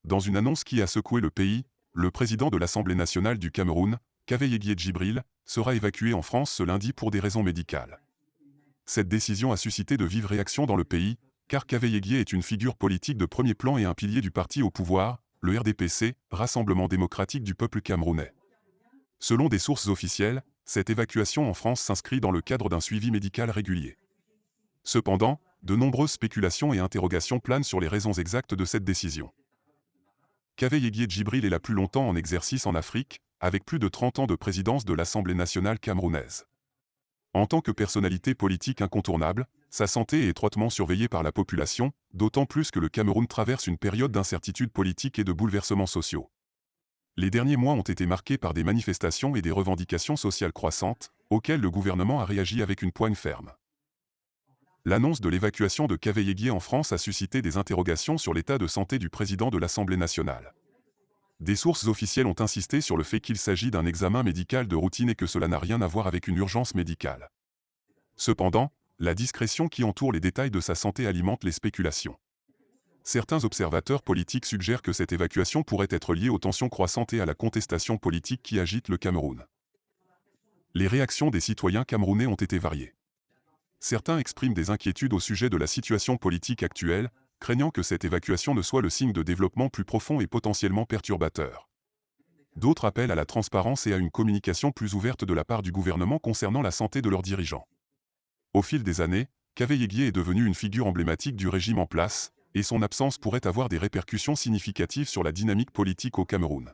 Dans une annonce qui a secoué le pays, le président de l'Assemblée nationale du Cameroun, Kaveh Djibril, sera évacué en France ce lundi pour des raisons médicales. Cette décision a suscité de vives réactions dans le pays, car Kaveh est une figure politique de premier plan et un pilier du parti au pouvoir, le RDPC, Rassemblement démocratique du peuple camerounais. Selon des sources officielles, cette évacuation en France s'inscrit dans le cadre d'un suivi médical régulier. Cependant, de nombreuses spéculations et interrogations planent sur les raisons exactes de cette décision. Kaveh Djibril est la plus longtemps en exercice en Afrique, avec plus de 30 ans de présidence de l'Assemblée nationale camerounaise. En tant que personnalité politique incontournable, sa santé est étroitement surveillée par la population, d'autant plus que le Cameroun traverse une période d'incertitude politique et de bouleversements sociaux. Les derniers mois ont été marqués par des manifestations et des revendications sociales croissantes, auxquelles le gouvernement a réagi avec une poigne ferme. L'annonce de l'évacuation de Kaveh en France a suscité des interrogations sur l'état de santé du président de l'Assemblée nationale. Des sources officielles ont insisté sur le fait qu'il s'agit d'un examen médical de routine et que cela n'a rien à voir avec une urgence médicale. Cependant, la discrétion qui entoure les détails de sa santé alimente les spéculations. Certains observateurs politiques suggèrent que cette évacuation pourrait être liée aux tensions croissantes et à la contestation politique qui agite le Cameroun. Les réactions des citoyens camerounais ont été variées. Certains expriment des inquiétudes au sujet de la situation politique actuelle, craignant que cette évacuation ne soit le signe de développement plus profond et potentiellement perturbateur. D'autres appellent à la transparence et à une communication plus ouverte de la part du gouvernement concernant la santé de leurs dirigeants. Au fil des années, Kaveh est devenu une figure emblématique du régime en place, et son absence pourrait avoir des répercussions significatives sur la dynamique politique au Cameroun.